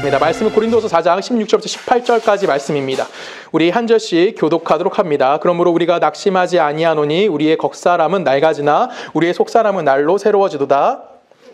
있습니다. 말씀은 고린도서 4장 16절부터 18절까지 말씀입니다. 우리 한 절씩 교독하도록 합니다. 그러므로 우리가 낙심하지 아니하노니 우리의 겉사람은 낡아지나 우리의 속사람은 날로 새로워지도다.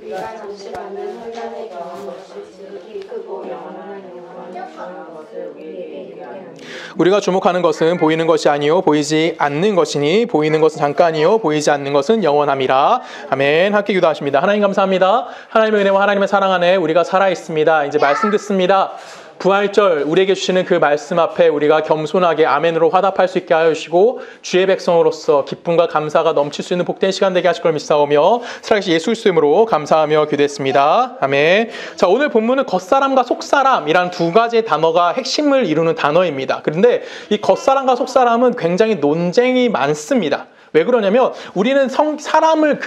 우리가 잠시 받는 환난의 경험 것이 지극히 크고 영원한 영광을 전하는 것을 우리에게 이르게 합니다. 우리가 주목하는 것은 보이는 것이 아니요 보이지 않는 것이니 보이는 것은 잠깐이요 보이지 않는 것은 영원함이라. 아멘. 함께 기도하십니다. 하나님 감사합니다. 하나님의 은혜와 하나님의 사랑 안에 우리가 살아있습니다. 이제 말씀 듣습니다. 부활절 우리에게 주시는 그 말씀 앞에 우리가 겸손하게 아멘으로 화답할 수 있게 하여 주시고 주의 백성으로서 기쁨과 감사가 넘칠 수 있는 복된 시간 되게 하실 걸 믿사오며 살아계신 예수 그리스도의 이름으로 감사하며 기도했습니다. 아멘. 자, 오늘 본문은 겉사람과 속사람이라는 두 가지의 단어가 핵심을 이루는 단어입니다. 그런데 이 겉사람과 속사람은 굉장히 논쟁이 많습니다. 왜 그러냐면 우리는 사람을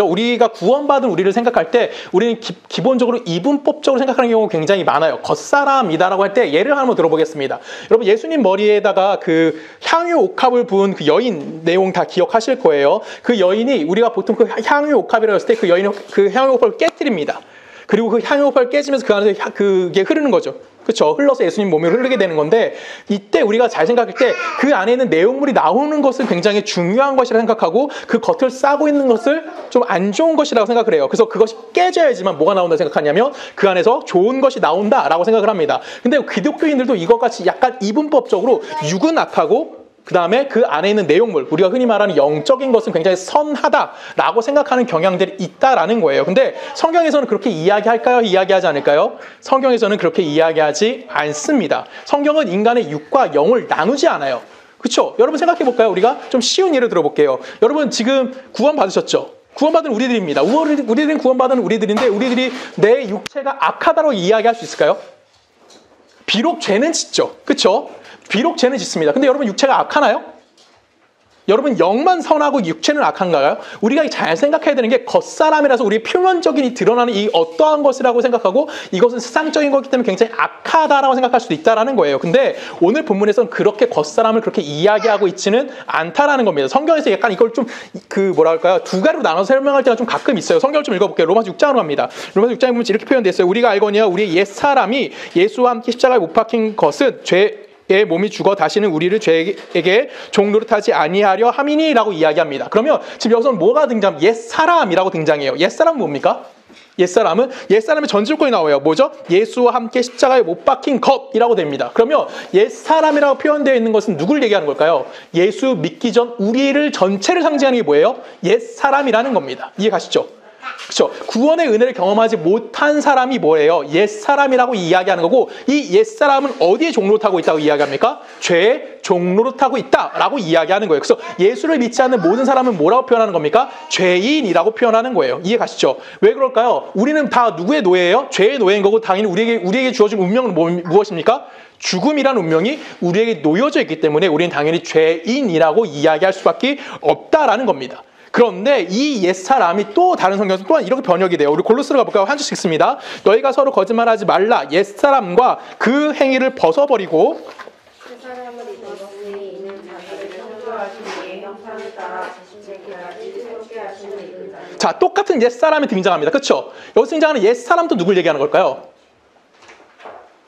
우리가 구원받은 우리를 생각할 때 우리는 기본적으로 이분법적으로 생각하는 경우가 굉장히 많아요. 겉사람이다라고 할 때 예를 한번 들어보겠습니다. 여러분 예수님 머리에다가 그 향유 옥합을 부은 그 여인 내용 다 기억하실 거예요. 그 여인이 우리가 보통 그 향유 옥합이라고 했을 때 그 여인이 그 향유 옥합을 깨뜨립니다. 그리고 그 향유 옥합을 깨지면서 그 안에서 그게 흐르는 거죠. 그렇죠. 흘러서 예수님 몸에 흐르게 되는 건데 이때 우리가 잘 생각할 때 그 안에 있는 내용물이 나오는 것은 굉장히 중요한 것이라 생각하고 그 겉을 싸고 있는 것을 좀 안 좋은 것이라고 생각을 해요. 그래서 그것이 깨져야지만 뭐가 나온다고 생각하냐면 그 안에서 좋은 것이 나온다라고 생각을 합니다. 근데 기독교인들도 이것같이 약간 이분법적으로 육은 악하고 그 다음에 그 안에 있는 내용물, 우리가 흔히 말하는 영적인 것은 굉장히 선하다라고 생각하는 경향들이 있다라는 거예요. 근데 성경에서는 그렇게 이야기할까요? 이야기하지 않을까요? 성경에서는 그렇게 이야기하지 않습니다. 성경은 인간의 육과 영을 나누지 않아요. 그렇죠? 여러분 생각해 볼까요? 우리가 좀 쉬운 예를 들어볼게요. 여러분 지금 구원 받으셨죠? 구원받은 우리들입니다. 우리들은 구원받은 우리들인데 우리들이 내 육체가 악하다고 이야기할 수 있을까요? 비록 죄는 짓죠. 그렇죠? 비록 죄는 짓습니다. 근데 여러분 육체가 악하나요? 여러분 영만 선하고 육체는 악한가요? 우리가 잘 생각해야 되는 게 겉사람이라서 우리 표면적인 드러나는 이 어떠한 것이라고 생각하고 이것은 세상적인 거기 때문에 굉장히 악하다라고 생각할 수도 있다라는 거예요. 근데 오늘 본문에서는 그렇게 겉사람을 그렇게 이야기하고 있지는 않다라는 겁니다. 성경에서 약간 이걸 좀 두 가지로 나눠서 설명할 때가 좀 가끔 있어요. 성경을 좀 읽어볼게요. 로마서 6장으로 갑니다. 로마서 6장에 보면 이렇게 표현되어 있어요. 우리가 알거니와 우리의 옛사람이 예수와 함께 십자가에 못 박힌 것은 의 몸이 죽어 다시는 우리를 죄에게 종노릇하지 아니하려 함이니라고 이야기합니다. 그러면 지금 여기서는 뭐가 등장하면 옛사람이라고 등장해요. 옛사람은 뭡니까? 옛사람의 전질권이 나와요. 뭐죠? 예수와 함께 십자가에 못 박힌 것이라고 됩니다. 그러면 옛사람이라고 표현되어 있는 것은 누굴 얘기하는 걸까요? 예수 믿기 전 우리를 전체를 상징하는 게 뭐예요? 옛사람이라는 겁니다. 이해 가시죠? 그렇죠. 구원의 은혜를 경험하지 못한 사람이 뭐예요? 옛사람이라고 이야기하는 거고 이 옛사람은 어디에 종노릇하고 있다고 이야기합니까? 죄에 종노릇하고 있다라고 이야기하는 거예요. 그래서 예수를 믿지 않는 모든 사람은 뭐라고 표현하는 겁니까? 죄인이라고 표현하는 거예요. 이해 가시죠? 왜 그럴까요? 우리는 다 누구의 노예예요? 죄의 노예인 거고 당연히 우리에게 주어진 운명은 무엇입니까? 죽음이란 운명이 우리에게 놓여져 있기 때문에 우리는 당연히 죄인이라고 이야기할 수밖에 없다라는 겁니다. 그런데 이 옛사람이 또 다른 성경에서 또한 이렇게 번역이 돼요. 우리 골로새로 가볼까요? 한 줄씩 읽습니다. 너희가 서로 거짓말하지 말라. 옛사람과 그 행위를 벗어버리고 새 사람을 입었으니 이는 자기를 창조하신 이의 형상을 따라 자신에게까지 새롭게 하시는 이를 자니. 자, 똑같은 옛사람이 등장합니다. 그렇죠? 여기서 등장하는 옛사람도 누굴 얘기하는 걸까요?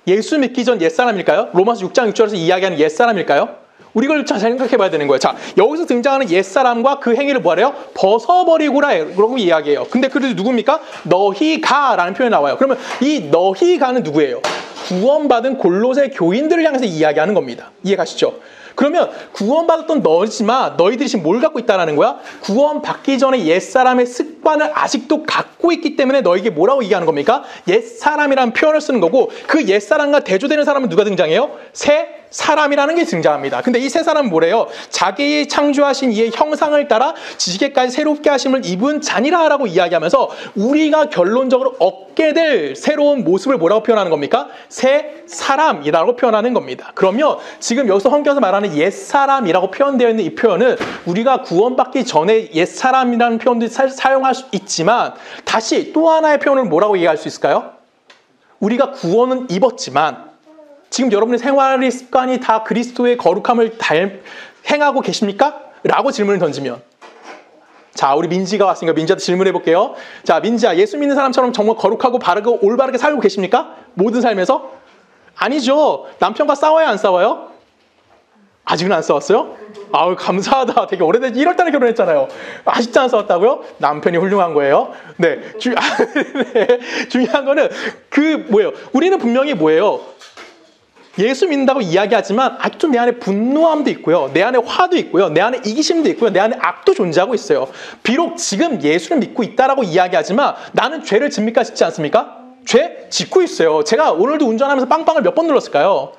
예수 믿기 전 옛사람일까요? 로마서 6장 6절에서 이야기하는 옛사람일까요? 우리 이걸 잘 생각해 봐야 되는 거예요. 자, 여기서 등장하는 옛사람과 그 행위를 뭐래요? 벗어버리고라고 이야기해요. 근데 그래도 누굽니까? 너희가 라는 표현이 나와요. 그러면 이 너희가는 누구예요? 구원받은 골로새 교인들을 향해서 이야기하는 겁니다. 이해 가시죠? 그러면 구원받았던 너지만 너희들이 지금 뭘 갖고 있다는 거야? 구원받기 전에 옛사람의 습관을 아직도 갖고 있기 때문에 너에게 뭐라고 얘기하는 겁니까? 옛사람이라는 표현을 쓰는 거고 그 옛사람과 대조되는 사람은 누가 등장해요? 새 사람이라는 게 등장합니다. 근데 이 새 사람은 뭐래요? 자기의 창조하신 이의 형상을 따라 지식에까지 새롭게 하심을 입은 자니라 라고 이야기하면서 우리가 결론적으로 얻게 될 새로운 모습을 뭐라고 표현하는 겁니까? 새 사람이라고 표현하는 겁니다. 그러면 지금 여기서 성경에서 말하는 옛사람이라고 표현되어 있는 이 표현은 우리가 구원받기 전에 옛사람이라는 표현도 사용할 수 있지만 다시 또 하나의 표현을 뭐라고 얘기할 수 있을까요? 우리가 구원은 입었지만 지금 여러분의 생활의 습관이 다 그리스도의 거룩함을 행하고 계십니까? 라고 질문을 던지면 자, 우리 민지가 왔으니까 민지한테 질문해 볼게요. 자, 민지야, 예수 믿는 사람처럼 정말 거룩하고 바르고 올바르게 살고 계십니까? 모든 삶에서? 아니죠. 남편과 싸워야 안 싸워요? 아직은 안 싸웠어요? 아우, 감사하다. 되게 오래된 1월 달에 결혼했잖아요. 아직도 안 싸웠다고요? 남편이 훌륭한 거예요. 네. 네. 중요한 거는 뭐예요? 우리는 분명히 뭐예요? 예수 믿는다고 이야기하지만 아직도 내 안에 분노함도 있고요. 내 안에 화도 있고요. 내 안에 이기심도 있고요. 내 안에 악도 존재하고 있어요. 비록 지금 예수를 믿고 있다라고 이야기하지만 나는 죄를 짓니까 짓지 않습니까? 죄 짓고 있어요. 제가 오늘도 운전하면서 빵빵을 몇 번 눌렀을까요?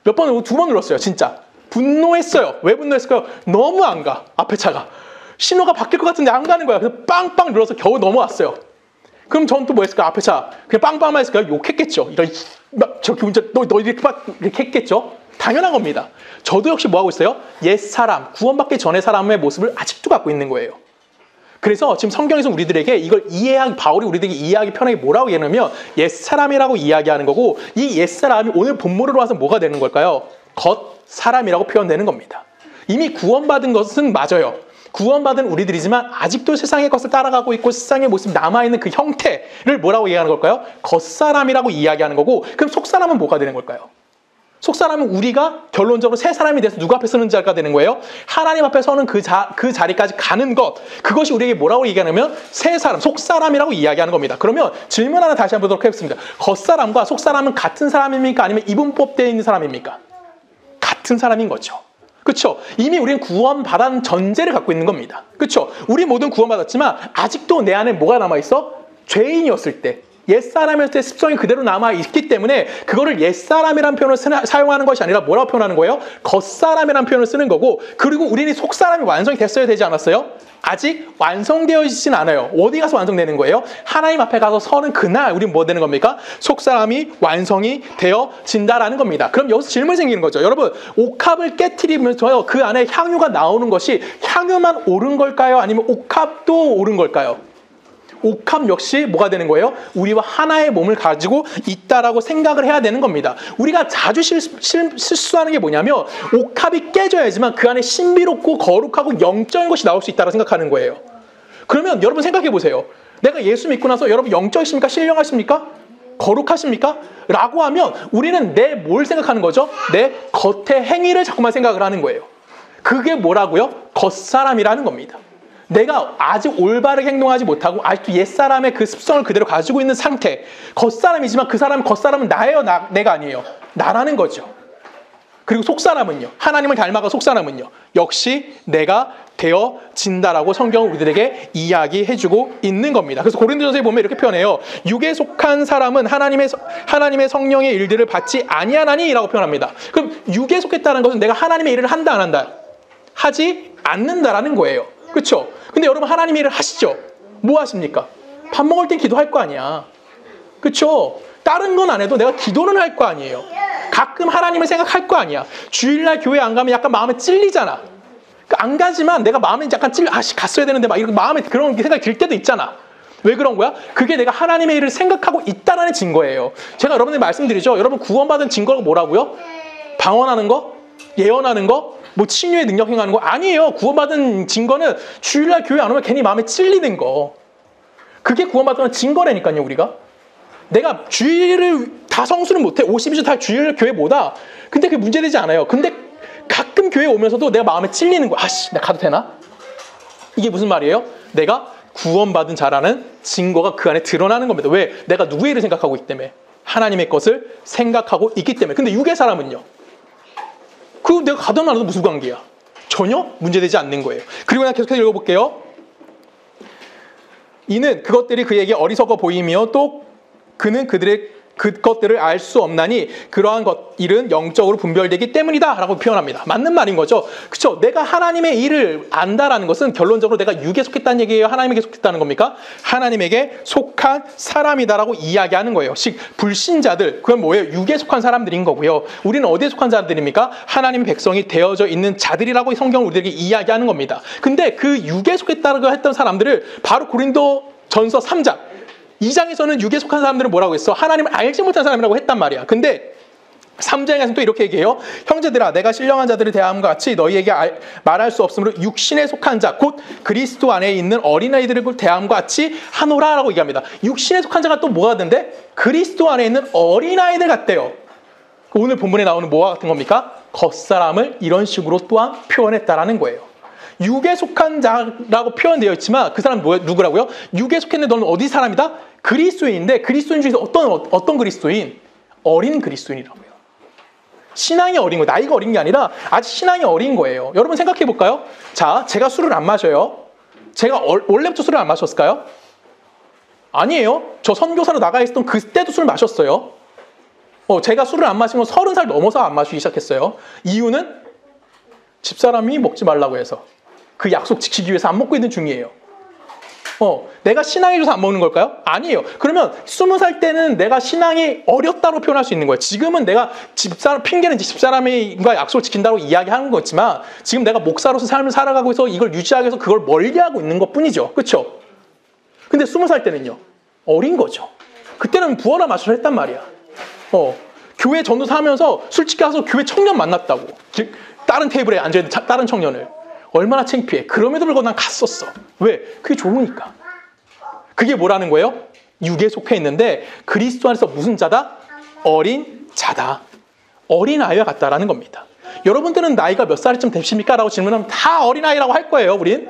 몇 번, 2번 눌렀어요. 진짜. 분노했어요. 왜 분노했을까요? 너무 안 가. 앞에 차가. 신호가 바뀔 것 같은데 안 가는 거야. 그래서 빵빵 눌러서 겨우 넘어왔어요. 그럼 전 또 뭐 했을까요? 앞에 차. 그냥 빵빵만 했을까요? 욕했겠죠. 이런, 저렇게 운전, 너 이렇게 막, 이렇게 했겠죠? 당연한 겁니다. 저도 역시 뭐 하고 있어요? 옛사람, 구원받기 전의 사람의 모습을 아직도 갖고 있는 거예요. 그래서 지금 성경에서 우리들에게 이걸 바울이 우리들에게 이해하기 편하게 뭐라고 얘기하냐면 옛사람이라고 이야기하는 거고 이 옛사람이 오늘 본문으로 와서 뭐가 되는 걸까요? 겉사람이라고 표현되는 겁니다. 이미 구원받은 것은 맞아요. 구원받은 우리들이지만 아직도 세상의 것을 따라가고 있고 세상의 모습이 남아있는 그 형태를 뭐라고 이야기하는 걸까요? 겉사람이라고 이야기하는 거고 그럼 속사람은 뭐가 되는 걸까요? 속사람은 우리가 결론적으로 새 사람이 돼서 누구 앞에 서는 자가 되는 거예요? 하나님 앞에 서는 그 자리까지 가는 것. 그것이 우리에게 뭐라고 얘기하냐면 새 사람, 속사람이라고 이야기하는 겁니다. 그러면 질문 하나 다시 한번 보도록 하겠습니다. 겉사람과 속사람은 같은 사람입니까? 아니면 이분법되어 있는 사람입니까? 같은 사람인 거죠. 그렇죠? 이미 우리는 구원받은 전제를 갖고 있는 겁니다. 그렇죠? 우리 모든 구원받았지만 아직도 내 안에 뭐가 남아있어? 죄인이었을 때. 옛사람일 때 습성이 그대로 남아있기 때문에 그거를 옛사람이라는 표현을 사용하는 것이 아니라 뭐라고 표현하는 거예요? 겉사람이라는 표현을 쓰는 거고 그리고 우리는 속사람이 완성이 됐어야 되지 않았어요? 아직 완성되어 있지는 않아요. 어디 가서 완성되는 거예요? 하나님 앞에 가서 서는 그날 우리는 뭐 되는 겁니까? 속사람이 완성이 되어진다라는 겁니다. 그럼 여기서 질문이 생기는 거죠. 여러분, 옥합을 깨트리면서 그 안에 향유가 나오는 것이 향유만 옳은 걸까요? 아니면 옥합도 옳은 걸까요? 옥합 역시 뭐가 되는 거예요? 우리와 하나의 몸을 가지고 있다라고 생각을 해야 되는 겁니다. 우리가 자주 실수하는 게 뭐냐면 옥합이 깨져야지만 그 안에 신비롭고 거룩하고 영적인 것이 나올 수 있다고 생각하는 거예요. 그러면 여러분 생각해 보세요. 내가 예수 믿고 나서 여러분 영적이십니까? 신령하십니까? 거룩하십니까? 라고 하면 우리는 내 뭘 생각하는 거죠? 내 겉의 행위를 자꾸만 생각을 하는 거예요. 그게 뭐라고요? 겉사람이라는 겁니다. 내가 아직 올바르게 행동하지 못하고 아직도 옛사람의 그 습성을 그대로 가지고 있는 상태. 겉사람이지만 그 겉사람은 나예요? 내가 아니에요? 나라는 거죠. 그리고 속사람은요? 하나님을 닮아가 속사람은요? 역시 내가 되어진다라고 성경은 우리들에게 이야기해주고 있는 겁니다. 그래서 고린도전서에 보면 이렇게 표현해요. 육에 속한 사람은 하나님의 성령의 일들을 받지 아니하나니라고 표현합니다. 그럼 육에 속했다는 것은 내가 하나님의 일을 한다 안 한다? 하지 않는다라는 거예요. 그렇죠? 근데 여러분 하나님의 일을 하시죠? 뭐 하십니까? 밥 먹을 땐 기도할 거 아니야. 그렇죠? 다른 건 안 해도 내가 기도는 할 거 아니에요. 가끔 하나님을 생각할 거 아니야. 주일날 교회 안 가면 약간 마음에 찔리잖아. 안 가지만 내가 마음에 약간 갔어야 되는데 막 이렇게 마음에 그런 생각이 들 때도 있잖아. 왜 그런 거야? 그게 내가 하나님의 일을 생각하고 있다라는 증거예요. 제가 여러분들 말씀드리죠. 여러분 구원받은 증거가 뭐라고요? 방언하는 거? 예언하는 거? 뭐 치유의 능력 행하는 거? 아니에요. 구원받은 증거는 주일날 교회 안 오면 괜히 마음에 찔리는 거. 그게 구원받은 증거라니까요. 우리가. 내가 주일을 다 성수는 못해. 52주 다 주일 교회 못 와. 근데 그게 문제되지 않아요. 근데 가끔 교회 오면서도 내가 마음에 찔리는 거야. 아씨, 나 가도 되나? 이게 무슨 말이에요? 내가 구원받은 자라는 증거가 그 안에 드러나는 겁니다. 왜? 내가 누구의 일을 생각하고 있기 때문에. 하나님의 것을 생각하고 있기 때문에. 근데 육의 사람은요? 그 내가 가든 안 해도 무슨 관계야? 전혀 문제되지 않는 거예요. 그리고 그냥 계속해서 읽어볼게요. 이는 그것들이 그에게 어리석어 보이며 또 그는 그것들을 알 수 없나니 그러한 일은 영적으로 분별되기 때문이다 라고 표현합니다. 맞는 말인 거죠. 그렇죠? 내가 하나님의 일을 안다라는 것은 결론적으로 내가 육에 속했다는 얘기예요? 하나님에게 속했다는 겁니까? 하나님에게 속한 사람이다라고 이야기하는 거예요. 즉 불신자들, 그건 뭐예요? 육에 속한 사람들인 거고요. 우리는 어디에 속한 자들입니까? 하나님의 백성이 되어져 있는 자들이라고 성경은 우리에게 이야기하는 겁니다. 근데 그 육에 속했다고 했던 사람들을 바로 고린도전서 3장 2장에서는 육에 속한 사람들은 뭐라고 했어? 하나님을 알지 못한 사람이라고 했단 말이야. 근데 3장에서는 또 이렇게 얘기해요. 형제들아, 내가 신령한 자들을 대함과 같이 너희에게 말할 수 없으므로 육신에 속한 자, 곧 그리스도 안에 있는 어린아이들을 대함과 같이 하노라라고 얘기합니다. 육신에 속한 자가 또 뭐가 된대? 그리스도 안에 있는 어린아이들 같대요. 오늘 본문에 나오는 뭐와 같은 겁니까? 겉사람을 이런 식으로 또한 표현했다라는 거예요. 육에 속한 자라고 표현되어 있지만 그 사람 누구라고요? 육에 속했는데 너는 어디 사람이다? 그리스도인인데 그리스도인 중에서 어떤 그리스도인? 어린 그리스도인이라고요. 신앙이 어린 거예요. 나이가 어린 게 아니라 아직 신앙이 어린 거예요. 여러분 생각해 볼까요? 자, 제가 술을 안 마셔요. 제가 원래부터 술을 안 마셨을까요? 아니에요. 저 선교사로 나가 있었던 그때도 술 마셨어요. 제가 술을 안 마신 건 30살 넘어서 안 마시기 시작했어요. 이유는 집사람이 먹지 말라고 해서 그 약속 지키기 위해서 안 먹고 있는 중이에요. 내가 신앙이 줘서 안 먹는 걸까요? 아니에요. 그러면 20살 때는 내가 신앙이 어렸다고 표현할 수 있는 거예요. 지금은 내가 핑계는 집사람과 약속을 지킨다고 이야기하는 거지만 지금 내가 목사로서 삶을 살아가고 있어 이걸 유지하기 위해서 그걸 멀리하고 있는 것 뿐이죠. 그렇죠? 근데 20살 때는요. 어린 거죠. 그때는 부어라 마셔라 했단 말이야. 교회 전도사 하면서 술집 가서 교회 청년 만났다고. 다른 테이블에 앉아있는 다른 청년을. 얼마나 창피해. 그럼에도 불구하고 난 갔었어. 왜? 그게 좋으니까. 그게 뭐라는 거예요? 육에 속해 있는데 그리스도 안에서 무슨 자다? 어린 자다. 어린 아이와 같다라는 겁니다. 여러분들은 나이가 몇 살쯤 되십니까? 라고 질문하면 다 어린아이라고 할 거예요. 우린.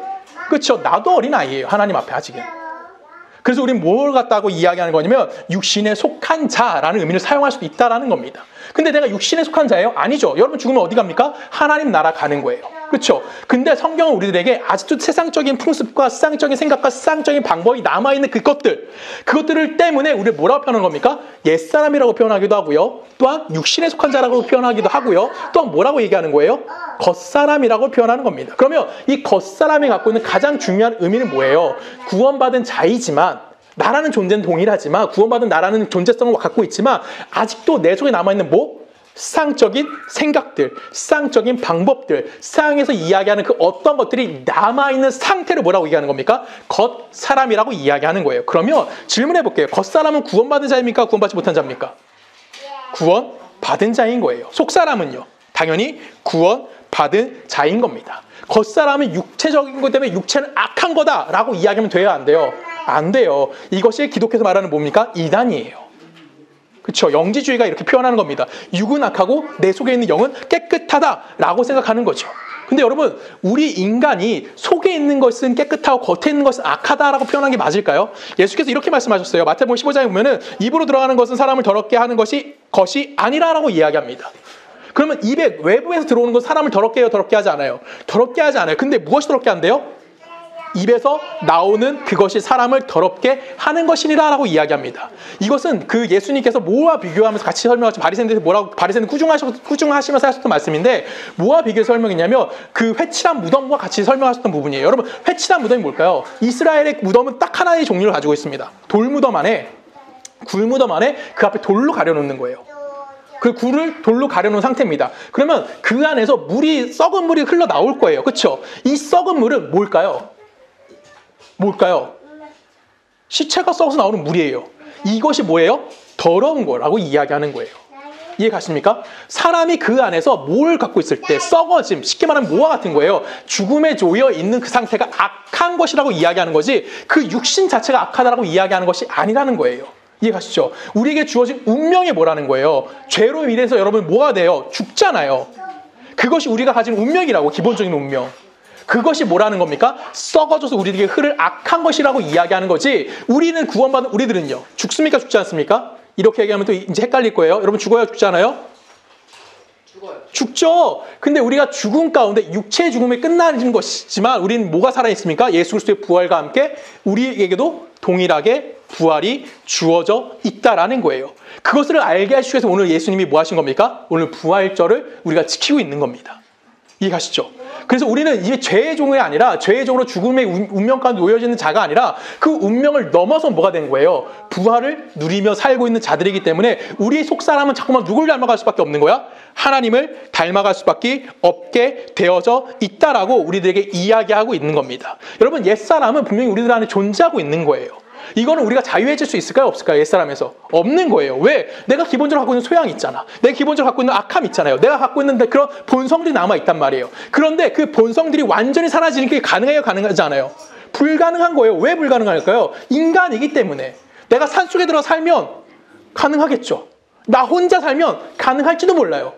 그렇죠? 나도 어린아이예요. 하나님 앞에 아직은. 그래서 우린 뭘 갖다고 이야기하는 거냐면 육신에 속한 자라는 의미를 사용할 수도 있다라는 겁니다. 근데 내가 육신에 속한 자예요? 아니죠. 여러분 죽으면 어디 갑니까? 하나님 나라 가는 거예요. 그렇죠? 근데 성경은 우리들에게 아직도 세상적인 풍습과 세상적인 생각과 세상적인 방법이 남아있는 그것들을 때문에 우리를 뭐라고 표현하는 겁니까? 옛사람이라고 표현하기도 하고요. 또한 육신에 속한 자라고 표현하기도 하고요. 또한 뭐라고 얘기하는 거예요? 겉사람이라고 표현하는 겁니다. 그러면 이 겉사람이 갖고 있는 가장 중요한 의미는 뭐예요? 구원받은 자이지만 나라는 존재는 동일하지만 구원받은 나라는 존재성을 갖고 있지만 아직도 내 속에 남아있는 세상적인 생각들, 세상적인 방법들, 세상에서 이야기하는 그 어떤 것들이 남아있는 상태를 뭐라고 얘기하는 겁니까? 겉사람이라고 이야기하는 거예요. 그러면 질문해 볼게요. 겉사람은 구원받은 자입니까? 구원받지 못한 자입니까? 구원받은 자인 거예요. 속사람은요? 당연히 구원받은 자인 겁니다. 겉사람은 육체적인 것 때문에 육체는 악한 거다라고 이야기하면 돼요? 안 돼요? 안 돼요. 이것이 기독교에서 말하는 뭡니까? 이단이에요. 그렇죠? 영지주의가 이렇게 표현하는 겁니다. 육은 악하고 내 속에 있는 영은 깨끗하다라고 생각하는 거죠. 근데 여러분, 우리 인간이 속에 있는 것은 깨끗하고 겉에 있는 것은 악하다라고 표현한 게 맞을까요? 예수께서 이렇게 말씀하셨어요. 마태복음 15장에 보면은 입으로 들어가는 것은 사람을 더럽게 하는 것이 아니라라고 이야기합니다. 그러면 입에 외부에서 들어오는 건 사람을 더럽게 해요? 더럽게 하지 않아요? 더럽게 하지 않아요. 근데 무엇이 더럽게 한대요? 입에서 나오는 그것이 사람을 더럽게 하는 것이니라라고 이야기합니다. 이것은 그 예수님께서 뭐와 비교하면서 같이 설명하신 바리새인들 꾸중하시면서 하셨던 말씀인데 뭐와 비교해서 설명했냐면 그 회칠한 무덤과 같이 설명하셨던 부분이에요. 여러분, 회칠한 무덤이 뭘까요? 이스라엘의 무덤은 딱 하나의 종류를 가지고 있습니다. 돌무덤 안에, 굴무덤 안에 그 앞에 돌로 가려놓는 거예요. 그 굴을 돌로 가려놓은 상태입니다. 그러면 그 안에서 썩은 물이 흘러나올 거예요. 그렇죠? 이 썩은 물은 뭘까요? 시체가 썩어서 나오는 물이에요. 이것이 뭐예요? 더러운 거라고 이야기하는 거예요. 이해 가십니까? 사람이 그 안에서 뭘 갖고 있을 때 썩어짐, 쉽게 말하면 뭐와 같은 거예요? 죽음에 조여 있는 그 상태가 악한 것이라고 이야기하는 거지 그 육신 자체가 악하다라고 이야기하는 것이 아니라는 거예요. 이해 가시죠? 우리에게 주어진 운명이 뭐라는 거예요? 죄로 인해서 여러분 뭐가 돼요? 죽잖아요. 그것이 우리가 가진 운명이라고, 기본적인 운명. 그것이 뭐라는 겁니까? 썩어져서 우리에게 흐를 악한 것이라고 이야기하는 거지 우리는 구원받은 우리들은요. 죽습니까? 죽지 않습니까? 이렇게 얘기하면 또 이제 헷갈릴 거예요. 여러분 죽어요? 죽지 않아요? 죽어요. 죽죠. 근데 우리가 죽음 가운데 육체의 죽음에 끝나는 것이지만 우리는 뭐가 살아있습니까? 예수 그리스도의 부활과 함께 우리에게도 동일하게 부활이 주어져 있다라는 거예요. 그것을 알게 하시기 위해서 오늘 예수님이 뭐 하신 겁니까? 오늘 부활절을 우리가 지키고 있는 겁니다. 이해가시죠? 그래서 우리는 이게 죄의 종이 아니라 죄의 종으로 죽음의 운명 가운데 놓여지는 자가 아니라 그 운명을 넘어서 뭐가 된 거예요? 부활을 누리며 살고 있는 자들이기 때문에 우리의 속사람은 자꾸만 누굴 닮아갈 수밖에 없는 거야? 하나님을 닮아갈 수밖에 없게 되어져 있다라고 우리들에게 이야기하고 있는 겁니다. 여러분, 옛사람은 분명히 우리들 안에 존재하고 있는 거예요. 이거는 우리가 자유해질 수 있을까요? 없을까요? 옛사람에서. 없는 거예요. 왜? 내가 기본적으로 갖고 있는 소양이 있잖아. 내가 기본적으로 갖고 있는 악함이 있잖아요. 내가 갖고 있는 그런 본성들이 남아있단 말이에요. 그런데 그 본성들이 완전히 사라지는 게 가능해요? 가능하지 않아요? 불가능한 거예요. 왜 불가능할까요? 인간이기 때문에. 내가 산속에 들어 살면 가능하겠죠. 나 혼자 살면 가능할지도 몰라요.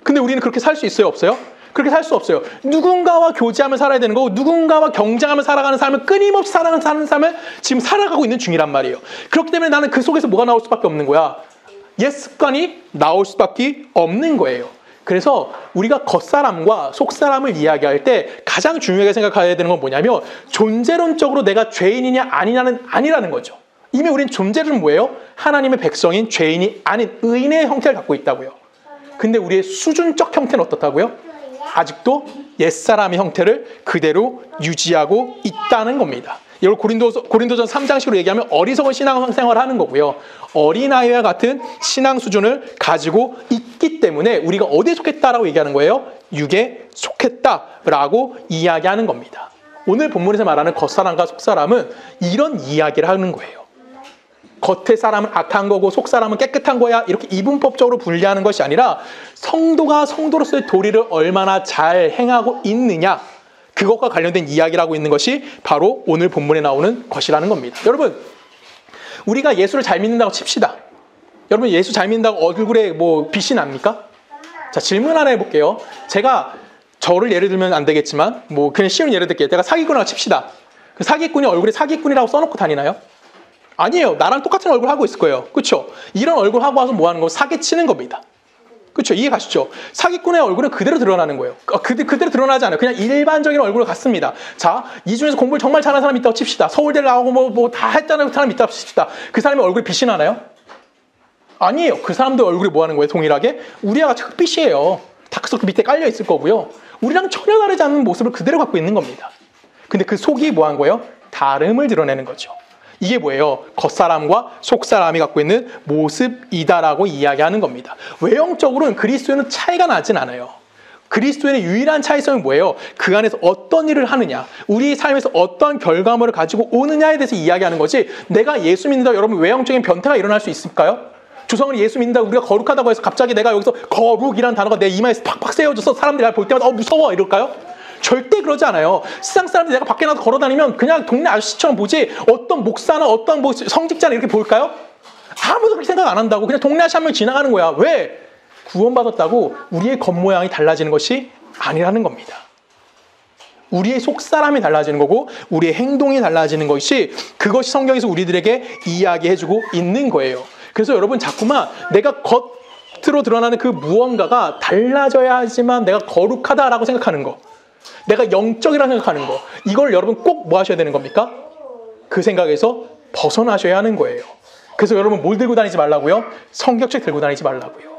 근데 우리는 그렇게 살 수 있어요? 없어요? 그렇게 살 수 없어요. 누군가와 교제하며 살아야 되는 거고 누군가와 경쟁하며 살아가는 삶을 끊임없이 사는 삶을 지금 살아가고 있는 중이란 말이에요. 그렇기 때문에 나는 그 속에서 뭐가 나올 수밖에 없는 거야? 옛 습관이 나올 수밖에 없는 거예요. 그래서 우리가 겉사람과 속사람을 이야기할 때 가장 중요하게 생각해야 되는 건 뭐냐면 존재론적으로 내가 죄인이냐 아니라는 거죠. 이미 우린 존재는 뭐예요? 하나님의 백성인 죄인이 아닌 의인의 형태를 갖고 있다고요. 근데 우리의 수준적 형태는 어떻다고요? 아직도 옛사람의 형태를 그대로 유지하고 있다는 겁니다. 이걸 고린도전 3장식으로 얘기하면 어리석은 신앙생활을 하는 거고요. 어린아이와 같은 신앙 수준을 가지고 있기 때문에 우리가 어디에 속했다라고 얘기하는 거예요? 육에 속했다라고 이야기하는 겁니다. 오늘 본문에서 말하는 겉사람과 속사람은 이런 이야기를 하는 거예요. 겉의 사람은 악한 거고 속 사람은 깨끗한 거야. 이렇게 이분법적으로 분리하는 것이 아니라 성도가 성도로서의 도리를 얼마나 잘 행하고 있느냐. 그것과 관련된 이야기를 하고 있는 것이 바로 오늘 본문에 나오는 것이라는 겁니다. 여러분, 우리가 예수를 잘 믿는다고 칩시다. 여러분, 예수 잘 믿는다고 얼굴에 뭐 빛이 납니까? 자, 질문 하나 해볼게요. 제가 저를 예를 들면 안 되겠지만 뭐 그냥 쉬운 예를 들게요. 제가 사기꾼이라고 칩시다. 그 사기꾼이 얼굴에 사기꾼이라고 써놓고 다니나요? 아니에요. 나랑 똑같은 얼굴 하고 있을 거예요. 그렇죠? 이런 얼굴 하고 와서 뭐 하는 거? 사기치는 겁니다. 그렇죠? 이해 가시죠? 사기꾼의 얼굴은 그대로 드러나는 거예요. 그대로 드러나지 않아요. 그냥 일반적인 얼굴을 갖습니다. 자, 이 중에서 공부를 정말 잘하는 사람이 있다고 칩시다. 서울대를 나오고 뭐 다 했다는 사람이 있다고 칩시다. 그 사람의 얼굴에 빛이 나나요? 아니에요. 그 사람들 얼굴이 뭐 하는 거예요? 동일하게? 우리와 같이 흑빛이에요. 다크서클 밑에 깔려 있을 거고요. 우리랑 전혀 다르지 않는 모습을 그대로 갖고 있는 겁니다. 근데 그 속이 뭐 한 거예요? 다름을 드러내는 거죠. 이게 뭐예요? 겉사람과 속사람이 갖고 있는 모습이다라고 이야기하는 겁니다. 외형적으로는 그리스도에는 차이가 나진 않아요. 그리스도인의 유일한 차이성은 뭐예요? 그 안에서 어떤 일을 하느냐, 우리 삶에서 어떤 결과물을 가지고 오느냐에 대해서 이야기하는 거지, 내가 예수 믿는다, 여러분 외형적인 변태가 일어날 수 있을까요? 조성을 예수 믿는다, 우리가 거룩하다고 해서 갑자기 내가 여기서 거룩이라는 단어가 내 이마에서 팍팍 세워져서 사람들이 날 볼 때마다 무서워 이럴까요? 절대 그러지 않아요. 세상 사람들이 내가 밖에 나가서 걸어다니면 그냥 동네 아저씨처럼 보지 어떤 목사나 어떤 뭐 성직자나 이렇게 볼까요? 아무도 그렇게 생각 안 한다고. 그냥 동네 아저씨 한 명 지나가는 거야. 왜? 구원받았다고 우리의 겉모양이 달라지는 것이 아니라는 겁니다. 우리의 속사람이 달라지는 거고 우리의 행동이 달라지는 것이, 그것이 성경에서 우리들에게 이야기해주고 있는 거예요. 그래서 여러분 자꾸만 내가 겉으로 드러나는 그 무언가가 달라져야 하지만 내가 거룩하다라고 생각하는 거, 내가 영적이라고 생각하는 거, 이걸 여러분 꼭 뭐 하셔야 되는 겁니까? 그 생각에서 벗어나셔야 하는 거예요. 그래서 여러분 뭘 들고 다니지 말라고요? 성경책 들고 다니지 말라고요.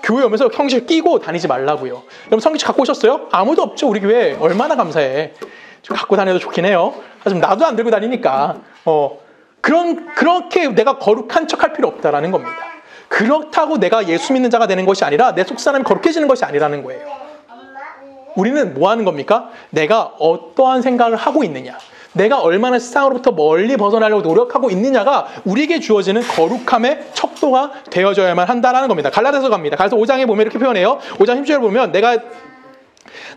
교회 오면서 성경책 끼고 다니지 말라고요. 여러분 성경책 갖고 오셨어요? 아무도 없죠. 우리 교회 얼마나 감사해. 좀 갖고 다녀도 좋긴 해요. 하지만 나도 안 들고 다니니까 그렇게 내가 거룩한 척할 필요 없다라는 겁니다. 그렇다고 내가 예수 믿는 자가 되는 것이 아니라 내 속사람이 거룩해지는 것이 아니라는 거예요. 우리는 뭐 하는 겁니까? 내가 어떠한 생각을 하고 있느냐, 내가 얼마나 세상으로부터 멀리 벗어나려고 노력하고 있느냐가 우리에게 주어지는 거룩함의 척도가 되어져야만 한다는 겁니다. 갈라디아서 갑니다. 그래서 5장에 보면 이렇게 표현해요. 5장 10절에 보면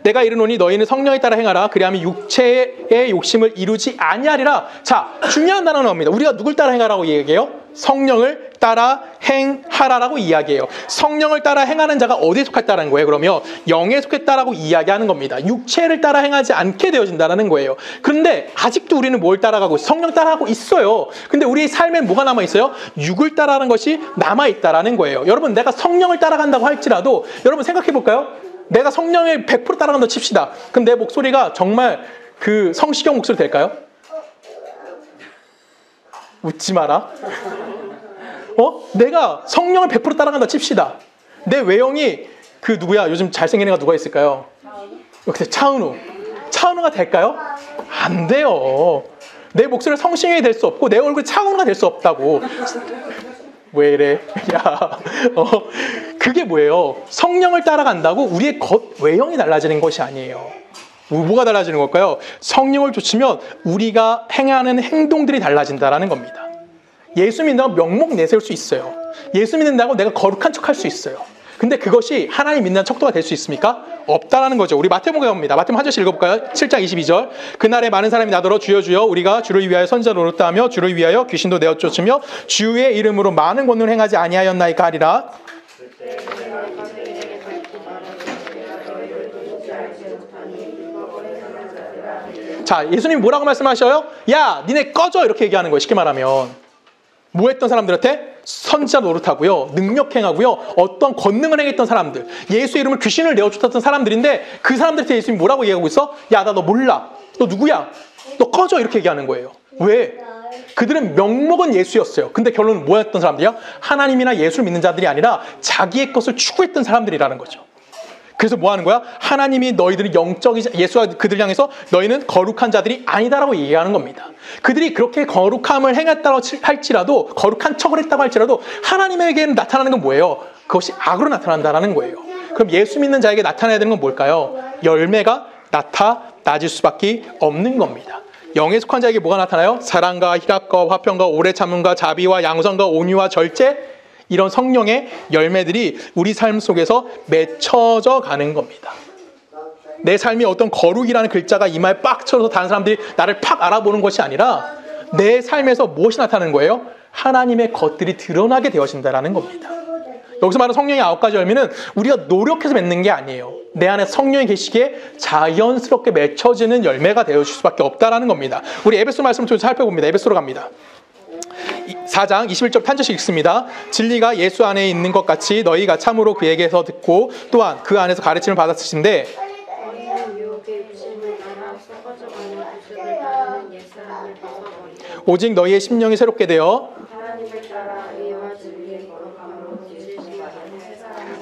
내가 이르노니 너희는 성령에 따라 행하라. 그리하면 육체의 욕심을 이루지 아니하리라. 자, 중요한 단어가 나옵니다. 우리가 누굴 따라 행하라고 얘기해요? 성령을 따라 행하라라고 이야기해요. 성령을 따라 행하는 자가 어디에 속했다는 거예요? 그러면 영에 속했다라고 이야기하는 겁니다. 육체를 따라 행하지 않게 되어진다는 거예요. 그런데 아직도 우리는 뭘 따라가고 있어요? 성령 따라가고 있어요. 근데 우리의 삶엔 뭐가 남아있어요? 육을 따라하는 것이 남아있다라는 거예요. 여러분, 내가 성령을 따라간다고 할지라도 여러분 생각해볼까요? 내가 성령을 100% 따라간다고 칩시다. 그럼 내 목소리가 정말 그 성시경 목소리 될까요? 웃지 마라. 내가 성령을 100% 따라간다 칩시다. 내 외형이 그 누구야? 요즘 잘생긴 애가 누가 있을까요? 역시 차은우가 될까요? 안 돼요. 내 목소리가 성시경이 될 수 없고 내 얼굴이 차은우가 될 수 없다고. 왜 이래? 야, 그게 뭐예요? 성령을 따라간다고 우리의 외형이 달라지는 것이 아니에요. 뭐가 달라지는 걸까요? 성령을 쫓으면 우리가 행하는 행동들이 달라진다는 겁니다. 예수 믿는다고 명목 내세울 수 있어요. 예수 믿는다고 내가 거룩한 척할 수 있어요. 근데 그것이 하나님 믿는 척도가 될 수 있습니까? 없다라는 거죠. 우리 마태복음에 갑니다. 마태복음 한 절씩 읽어볼까요? 7장 22절. 그날에 많은 사람이 나더러 주여 주여 우리가 주를 위하여 선지자 노릇다 하며 주를 위하여 귀신도 내어 쫓으며 주의 이름으로 많은 권능을 행하지 아니하였나이까 하리라. 자, 예수님이 뭐라고 말씀하셔요? 야, 니네 꺼져! 이렇게 얘기하는 거예요. 쉽게 말하면. 뭐 했던 사람들한테? 선지자 노릇하고요. 능력 행하고요. 어떤 권능을 행했던 사람들. 예수의 이름을 귀신을 내어쫓았던 사람들인데 그 사람들한테 예수님이 뭐라고 얘기하고 있어? 야, 나 너 몰라. 너 누구야? 너 꺼져! 이렇게 얘기하는 거예요. 왜? 그들은 명목은 예수였어요. 근데 결론은 뭐였던 사람들이야? 하나님이나 예수를 믿는 자들이 아니라 자기의 것을 추구했던 사람들이라는 거죠. 그래서 뭐 하는 거야? 하나님이 너희들은 영적이지, 예수가 그들 향해서 너희는 거룩한 자들이 아니다라고 얘기하는 겁니다. 그들이 그렇게 거룩함을 행했다고 할지라도, 거룩한 척을 했다고 할지라도 하나님에게는 나타나는 건 뭐예요? 그것이 악으로 나타난다는 거예요. 그럼 예수 믿는 자에게 나타나야 되는 건 뭘까요? 열매가 나타나질 수밖에 없는 겁니다. 영에 속한 자에게 뭐가 나타나요? 사랑과 희락과 화평과 오래 참음과 자비와 양선과 온유와 절제, 이런 성령의 열매들이 우리 삶 속에서 맺혀져 가는 겁니다. 내 삶이 어떤 거룩이라는 글자가 이마에 빡 쳐서 다른 사람들이 나를 팍 알아보는 것이 아니라 내 삶에서 무엇이 나타나는 거예요? 하나님의 것들이 드러나게 되어진다는 겁니다. 여기서 말하는 성령의 9가지 열매는 우리가 노력해서 맺는 게 아니에요. 내 안에 성령이 계시기에 자연스럽게 맺혀지는 열매가 되어질 수밖에 없다는 겁니다. 우리 에베소 말씀을 좀 살펴봅니다. 에베소로 갑니다. 4장 21절 한 절씩 읽습니다. 진리가 예수 안에 있는 것 같이 너희가 참으로 그에게서 듣고 또한 그 안에서 가르침을 받았으신데 오직 너희의 심령이 새롭게 되어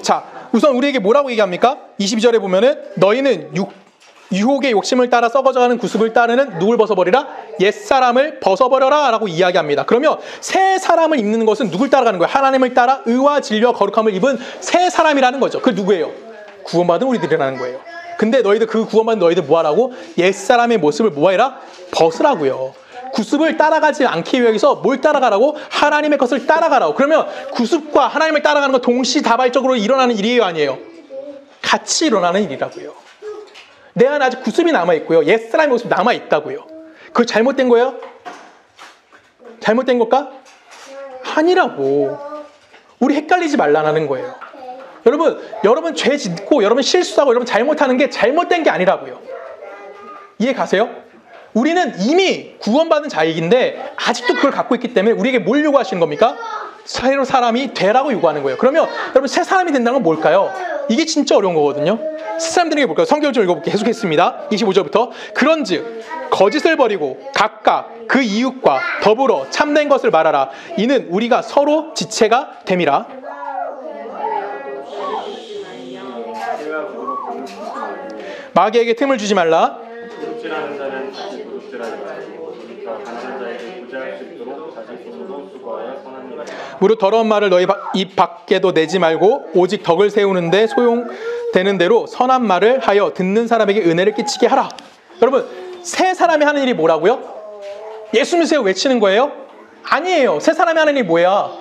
자, 우선 우리에게 뭐라고 얘기합니까? 22절에 보면은 너희는 유혹의 욕심을 따라 썩어져가는 구습을 따르는 누굴 벗어버리라? 옛사람을 벗어버려라 라고 이야기합니다. 그러면 새 사람을 입는 것은 누굴 따라가는 거예요? 하나님을 따라 의와 진리와 거룩함을 입은 새 사람이라는 거죠. 그게 누구예요? 구원받은 우리들이라는 거예요. 근데 너희들 그 구원받은 너희들 뭐하라고? 옛사람의 모습을 뭐해라? 벗으라고요. 구습을 따라가지 않기 위해서 뭘 따라가라고? 하나님의 것을 따라가라고. 그러면 구습과 하나님을 따라가는 건 동시다발적으로 일어나는 일이에요, 아니에요? 같이 일어나는 일이라고요. 내 안에 아직 구습이 남아있고요. 옛사람의 모습이 남아있다고요. 그거 잘못된 거예요? 잘못된 걸까? 아니라고. 우리 헷갈리지 말라는 거예요. 여러분 죄 짓고 여러분 실수하고 여러분 잘못하는 게 잘못된 게 아니라고요. 이해 가세요? 우리는 이미 구원받은 자이긴데 아직도 그걸 갖고 있기 때문에 우리에게 뭘 요구하시는 겁니까? 새로 사람이 되라고 요구하는 거예요. 그러면 여러분 새 사람이 된다는 건 뭘까요? 이게 진짜 어려운 거거든요. 새 사람 되는 게 뭘까요? 성경을 좀 읽어볼게요. 계속했습니다. 25절부터 그런즉 거짓을 버리고 각각 그 이웃과 더불어 참된 것을 말하라. 이는 우리가 서로 지체가 됨이라. 마귀에게 틈을 주지 말라. 도둑질하는 자는 다시 도둑질하지 말고 도둑과 가난한 자에게 부자할 수 있도록 자기 스스로 수고하여 선한 일을 하라. 무릇 더러운 말을 너희 입 밖에도 내지 말고 오직 덕을 세우는데 소용되는 대로 선한 말을 하여 듣는 사람에게 은혜를 끼치게 하라. 여러분 새 사람이 하는 일이 뭐라고요? 예수 믿으세요 외치는 거예요? 아니에요. 새 사람이 하는 일이 뭐야?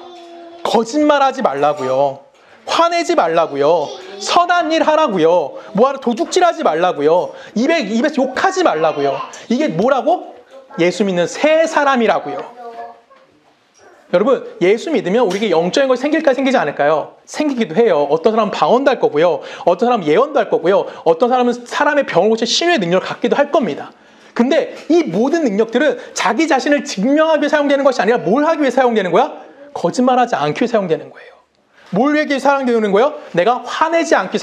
거짓말하지 말라고요. 화내지 말라고요. 선한 일 하라고요. 뭐하러 도둑질하지 말라고요. 입에서 욕하지 말라고요. 이게 뭐라고? 예수 믿는 새 사람이라고요. 여러분 예수 믿으면 우리에게 영적인 것이 생길까 생기지 않을까요? 생기기도 해요. 어떤 사람은 방언도 할 거고요. 어떤 사람은 예언도 할 거고요. 어떤 사람은 사람의 병을 고쳐 치유의 능력을 갖기도 할 겁니다. 근데 이 모든 능력들은 자기 자신을 증명하기 위해 사용되는 것이 아니라 뭘 하기 위해 사용되는 거야? 거짓말하지 않기 위해 사용되는 거예요. 뭘 위해 사용되는 거예요? 내가 화내지 않게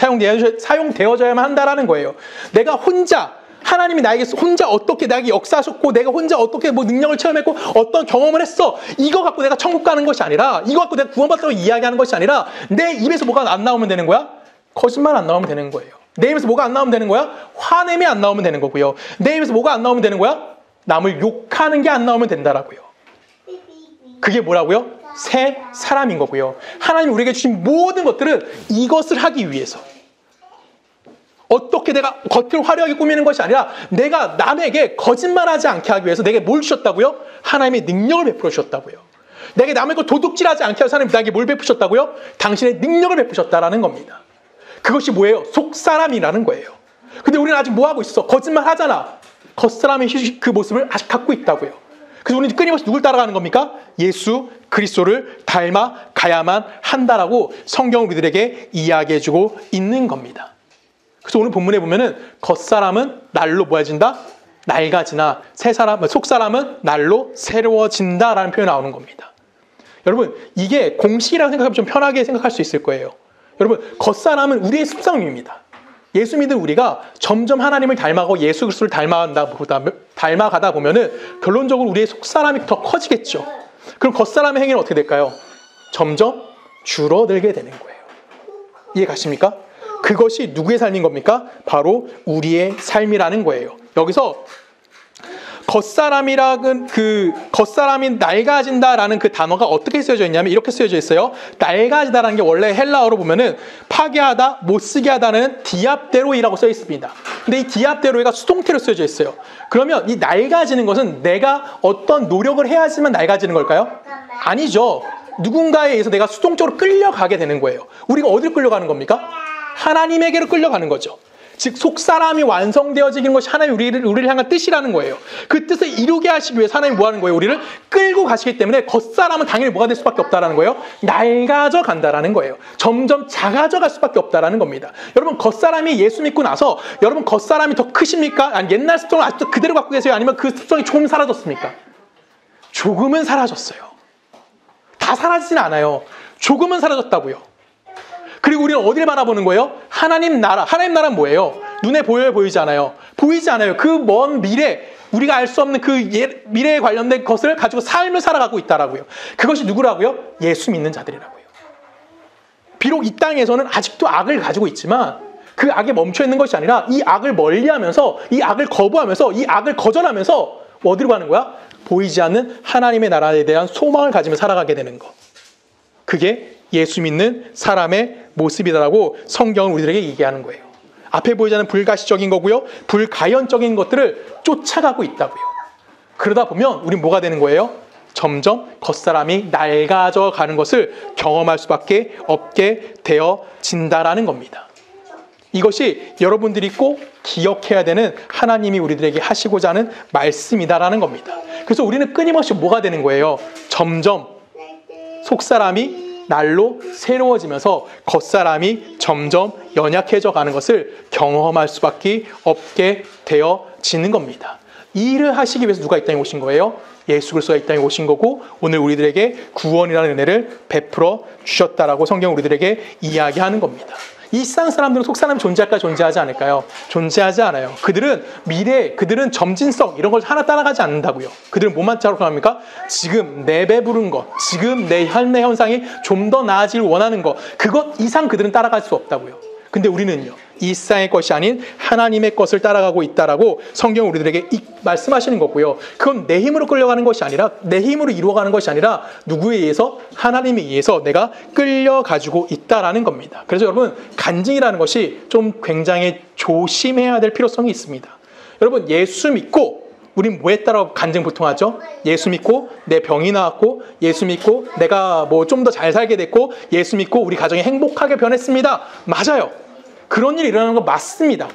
사용되어져야만 한다라는 거예요. 내가 혼자 하나님이 나에게 혼자 어떻게 나에게 역사하셨고 내가 혼자 어떻게 뭐 능력을 체험했고 어떤 경험을 했어. 이거 갖고 내가 천국 가는 것이 아니라 이거 갖고 내가 구원받다고 이야기하는 것이 아니라 내 입에서 뭐가 안 나오면 되는 거야? 거짓말 안 나오면 되는 거예요. 내 입에서 뭐가 안 나오면 되는 거야? 화냄이 안 나오면 되는 거고요. 내 입에서 뭐가 안 나오면 되는 거야? 남을 욕하는 게 안 나오면 된다라고요. 그게 뭐라고요? 새 사람인 거고요. 하나님이 우리에게 주신 모든 것들은 이것을 하기 위해서 어떻게 내가 겉을 화려하게 꾸미는 것이 아니라 내가 남에게 거짓말하지 않게 하기 위해서 내게 뭘 주셨다고요? 하나님의 능력을 베풀어 주셨다고요. 내게 남의 것 도둑질하지 않게 해서 하나님 나에게 뭘 베푸셨다고요? 당신의 능력을 베푸셨다라는 겁니다. 그것이 뭐예요? 속사람이라는 거예요. 근데 우리는 아직 뭐 하고 있어? 거짓말 하잖아. 겉사람의 그 모습을 아직 갖고 있다고요. 그래서 우리는 끊임없이 누굴 따라가는 겁니까? 예수 그리스도를 닮아가야만 한다라고 성경은 우리들에게 이야기해주고 있는 겁니다. 그래서 오늘 본문에 보면은 겉사람은 날로 뭐해진다? 낡아지나 속사람은 날로 새로워진다라는 표현이 나오는 겁니다. 여러분, 이게 공식이라고 생각하면 좀 편하게 생각할 수 있을 거예요. 여러분, 겉사람은 우리의 습성입니다. 예수 믿는 우리가 점점 하나님을 닮아가고 예수 그리스도를 닮아가다 보면은 결론적으로 우리의 속사람이 더 커지겠죠. 그럼 겉사람의 행위는 어떻게 될까요? 점점 줄어들게 되는 거예요. 이해 가십니까? 그것이 누구의 삶인 겁니까? 바로 우리의 삶이라는 거예요. 여기서 겉사람이 낡아진다라는 그 단어가 어떻게 쓰여져 있냐면 이렇게 쓰여져 있어요. 낡아지다라는 게 원래 헬라어로 보면은 파괴하다, 못쓰게 하다는 디압데로이라고 써 있습니다. 근데 이 디압데로이가 수동태로 쓰여져 있어요. 그러면 이 낡아지는 것은 내가 어떤 노력을 해야지만 낡아지는 걸까요? 아니죠. 누군가에 의해서 내가 수동적으로 끌려가게 되는 거예요. 우리가 어디로 끌려가는 겁니까? 하나님에게로 끌려가는 거죠. 즉 속사람이 완성되어지는 것이 하나님이 우리를 향한 뜻이라는 거예요. 그 뜻을 이루게 하시기 위해서 하나님이 뭐 하는 거예요? 우리를 끌고 가시기 때문에 겉사람은 당연히 뭐가 될 수밖에 없다라는 거예요? 낡아져 간다라는 거예요. 점점 작아져 갈 수밖에 없다라는 겁니다. 여러분, 겉사람이 예수 믿고 나서 여러분 겉사람이 더 크십니까? 아니, 옛날 습성을 아직도 그대로 갖고 계세요? 아니면 그 습성이 조금 사라졌습니까? 조금은 사라졌어요. 다 사라지진 않아요. 조금은 사라졌다고요. 그리고 우리는 어디를 바라보는 거예요? 하나님 나라. 하나님 나라는 뭐예요? 눈에 보여요? 보이지 않아요? 보이지 않아요. 그 먼 미래, 우리가 알 수 없는 그 미래에 관련된 것을 가지고 삶을 살아가고 있다라고요. 그것이 누구라고요? 예수 믿는 자들이라고요. 비록 이 땅에서는 아직도 악을 가지고 있지만 그 악에 멈춰 있는 것이 아니라 이 악을 멀리하면서 이 악을 거부하면서 이 악을 거절하면서 어디로 가는 거야? 보이지 않는 하나님의 나라에 대한 소망을 가지며 살아가게 되는 것. 그게 예수 믿는 사람의 모습이다라고 성경은 우리들에게 얘기하는 거예요. 앞에 보이지 않는 불가시적인 거고요. 불가연적인 것들을 쫓아가고 있다고요. 그러다 보면 우린 뭐가 되는 거예요? 점점 겉사람이 낡아져 가는 것을 경험할 수밖에 없게 되어진다라는 겁니다. 이것이 여러분들이 꼭 기억해야 되는 하나님이 우리들에게 하시고자 하는 말씀이다라는 겁니다. 그래서 우리는 끊임없이 뭐가 되는 거예요? 점점 속사람이 날로 새로워지면서 겉사람이 점점 연약해져 가는 것을 경험할 수밖에 없게 되어지는 겁니다. 이 일을 하시기 위해서 누가 이 땅에 오신 거예요? 예수 그리스도가 이 땅에 오신 거고 오늘 우리들에게 구원이라는 은혜를 베풀어 주셨다라고 성경 우리들에게 이야기하는 겁니다. 이 세상 사람들은 속사람이 존재할까 존재하지 않을까요? 존재하지 않아요. 그들은 미래, 그들은 점진성 이런 걸 하나 따라가지 않는다고요. 그들은 뭐만 따라갑니까? 지금 내 배부른 것, 지금 내 삶의 현상이 좀 더 나아지길 원하는 것, 그것 이상 그들은 따라갈 수 없다고요. 근데 우리는요, 이 세상의 것이 아닌 하나님의 것을 따라가고 있다라고 성경 우리들에게 말씀하시는 거고요. 그건 내 힘으로 끌려가는 것이 아니라 내 힘으로 이루어가는 것이 아니라 누구에 의해서? 하나님에 의해서 내가 끌려가지고 있다라는 겁니다. 그래서 여러분 간증이라는 것이 좀 굉장히 조심해야 될 필요성이 있습니다. 여러분 예수 믿고 우린 뭐 했다라고 간증 보통 하죠? 예수 믿고 내 병이 나았고 예수 믿고 내가 뭐 좀 더 잘 살게 됐고 예수 믿고 우리 가정이 행복하게 변했습니다. 맞아요. 그런 일이 일어나는 거 맞습니다.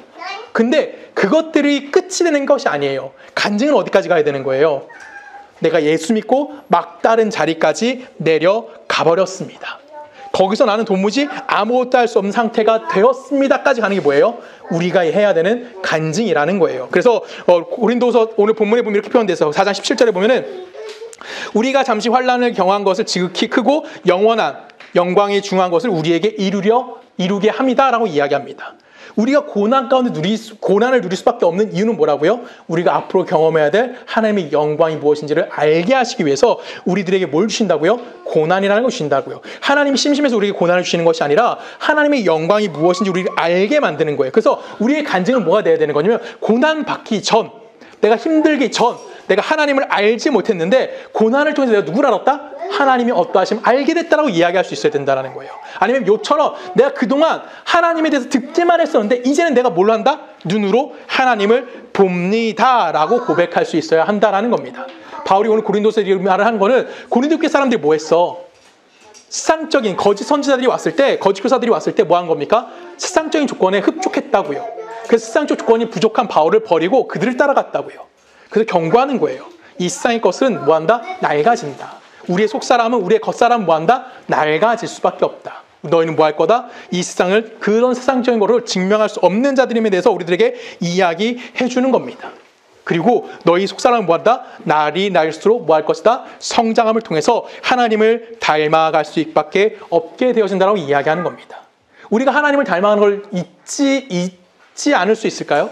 근데 그것들이 끝이 되는 것이 아니에요. 간증은 어디까지 가야 되는 거예요? 내가 예수 믿고 막다른 자리까지 내려가 버렸습니다. 거기서 나는 도무지 아무것도 할 수 없는 상태가 되었습니다까지 가는 게 뭐예요? 우리가 해야 되는 간증이라는 거예요. 그래서 고린도서 오늘 본문에 보면 이렇게 표현돼서 4장 17절에 보면은 우리가 잠시 환난을 경험한 것을 지극히 크고 영원한 영광이 중요한 것을 우리에게 이루게 합니다라고 이야기합니다. 우리가 고난 가운데 고난을 누릴 수밖에 없는 이유는 뭐라고요? 우리가 앞으로 경험해야 될 하나님의 영광이 무엇인지를 알게 하시기 위해서 우리들에게 뭘 주신다고요? 고난이라는 걸 주신다고요. 하나님이 심심해서 우리에게 고난을 주시는 것이 아니라 하나님의 영광이 무엇인지 우리를 알게 만드는 거예요. 그래서 우리의 간증은 뭐가 돼야 되는 거냐면 고난 받기 전, 내가 힘들기 전, 내가 하나님을 알지 못했는데 고난을 통해서 내가 누구를 알았다? 하나님이 어떠하심 알게 됐다라고 이야기할 수 있어야 된다는 거예요. 아니면 요처럼 내가 그동안 하나님에 대해서 듣기만 했었는데 이제는 내가 뭘 한다? 눈으로 하나님을 봅니다라고 고백할 수 있어야 한다라는 겁니다. 바울이 오늘 고린도서에 말을 한 거는 고린도 교회 사람들이 뭐 했어? 세상적인 거짓 선지자들이 왔을 때, 거짓 교사들이 왔을 때 뭐 한 겁니까? 세상적인 조건에 흡족했다고요. 그래서 세상적 조건이 부족한 바울을 버리고 그들을 따라갔다고요. 그래서 경고하는 거예요. 이 세상의 것은 뭐 한다? 낡아진다. 우리의 속사람은, 우리의 겉사람은 뭐 한다? 낡아질 수밖에 없다. 너희는 뭐 할 거다? 이 세상을, 그런 세상적인 것을 증명할 수 없는 자들임에 대해서 우리들에게 이야기해 주는 겁니다. 그리고 너희 속사람은 뭐 한다? 날이 날수록 뭐 할 것이다? 성장함을 통해서 하나님을 닮아갈 수밖에 없게 되어진다고 이야기하는 겁니다. 우리가 하나님을 닮아가는 걸 잊지 않을 수 있을까요?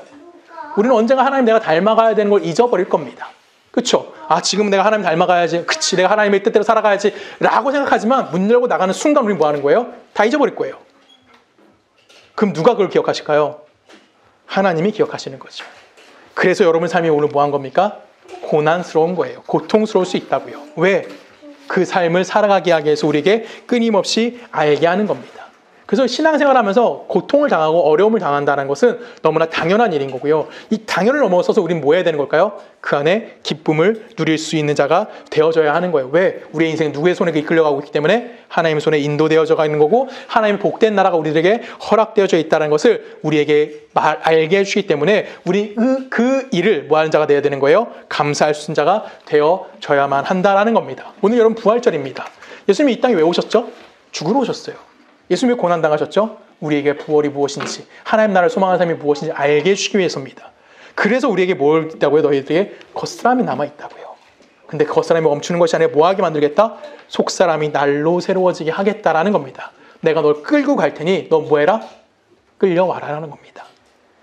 우리는 언젠가 하나님 내가 닮아가야 되는 걸 잊어버릴 겁니다. 그렇죠? 아, 지금 내가 하나님 닮아가야지. 그치, 내가 하나님의 뜻대로 살아가야지. 라고 생각하지만 문 열고 나가는 순간 우리는 뭐 하는 거예요? 다 잊어버릴 거예요. 그럼 누가 그걸 기억하실까요? 하나님이 기억하시는 거죠. 그래서 여러분 삶이 오늘 뭐 한 겁니까? 고난스러운 거예요. 고통스러울 수 있다고요. 왜? 그 삶을 살아가게 하기 위해서 우리에게 끊임없이 알게 하는 겁니다. 그래서 신앙생활 하면서 고통을 당하고 어려움을 당한다는 것은 너무나 당연한 일인 거고요. 이 당연을 넘어서서 우리는 뭐 해야 되는 걸까요? 그 안에 기쁨을 누릴 수 있는 자가 되어져야 하는 거예요. 왜? 우리의 인생은 누구의 손에 이끌려가고 있기 때문에 하나님의 손에 인도되어져 있는 거고 하나님의 복된 나라가 우리들에게 허락되어져 있다는 것을 우리에게 알게 해주기 때문에 우리 그 일을 뭐 하는 자가 되어야 되는 거예요? 감사할 수 있는 자가 되어져야만 한다라는 겁니다. 오늘 여러분 부활절입니다. 예수님이 이 땅에 왜 오셨죠? 죽으러 오셨어요. 예수님이 왜 고난당하셨죠? 우리에게 부활이 무엇인지, 하나님 나라를 소망하는 삶이 무엇인지 알게 해주기 위해서입니다. 그래서 우리에게 뭘 있다고요? 너희들에게 겉사람이 남아있다고요. 근데 겉사람이 멈추는 것이 아니라 뭐하게 만들겠다? 속사람이 날로 새로워지게 하겠다라는 겁니다. 내가 널 끌고 갈 테니 너 뭐해라? 끌려와라라는 겁니다.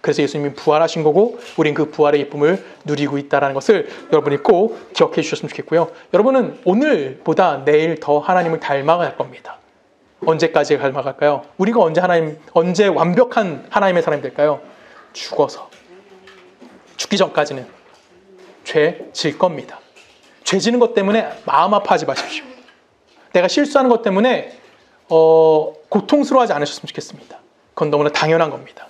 그래서 예수님이 부활하신 거고 우린 그 부활의 기쁨을 누리고 있다는 것을 여러분이 꼭 기억해 주셨으면 좋겠고요. 여러분은 오늘보다 내일 더 하나님을 닮아갈 겁니다. 언제까지 닮아갈까요? 우리가 언제 완벽한 하나님의 사람이 될까요? 죽어서. 죽기 전까지는 죄 질 겁니다. 죄 지는 것 때문에 마음 아파하지 마십시오. 내가 실수하는 것 때문에 고통스러워하지 않으셨으면 좋겠습니다. 그건 너무나 당연한 겁니다.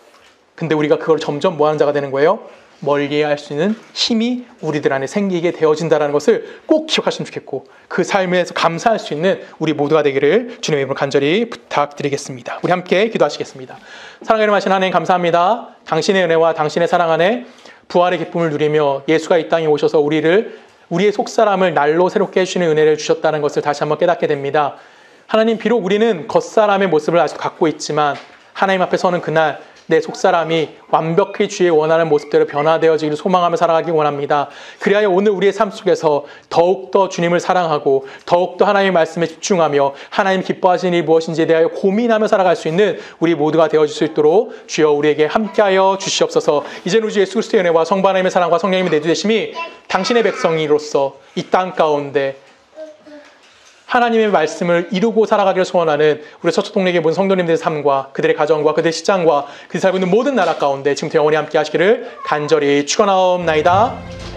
근데 우리가 그걸 점점 뭐 하는 자가 되는 거예요? 멀리할 수 있는 힘이 우리들 안에 생기게 되어진다는 것을 꼭 기억하시면 좋겠고 그 삶에서 감사할 수 있는 우리 모두가 되기를 주님의 이름으로 간절히 부탁드리겠습니다. 우리 함께 기도하시겠습니다. 사랑하는 하나님 감사합니다. 당신의 은혜와 당신의 사랑 안에 부활의 기쁨을 누리며 예수가 이 땅에 오셔서 우리의 속사람을 날로 새롭게 해주시는 은혜를 주셨다는 것을 다시 한번 깨닫게 됩니다. 하나님 비록 우리는 겉사람의 모습을 아직 갖고 있지만 하나님 앞에 서는 그날 내 속사람이 완벽히 주의 원하는 모습대로 변화되어지기를 소망하며 살아가기 원합니다. 그리하여 오늘 우리의 삶 속에서 더욱더 주님을 사랑하고 더욱더 하나님의 말씀에 집중하며 하나님 기뻐하시는 일이 무엇인지에 대하여 고민하며 살아갈 수 있는 우리 모두가 되어질 수 있도록 주여 우리에게 함께하여 주시옵소서. 이제는 우리 주 예수 그리스도의 은혜와 성부 하나님의 사랑과 성령님의 내주되심이 당신의 백성이로서 이 땅 가운데 하나님의 말씀을 이루고 살아가기를 소원하는 우리 서초 동네의 모든 성도님들의 삶과 그들의 가정과 그들의 직장과 그들이 살고 있는 모든 나라 가운데 지금부터 영원히 함께 하시기를 간절히 축원하옵나이다.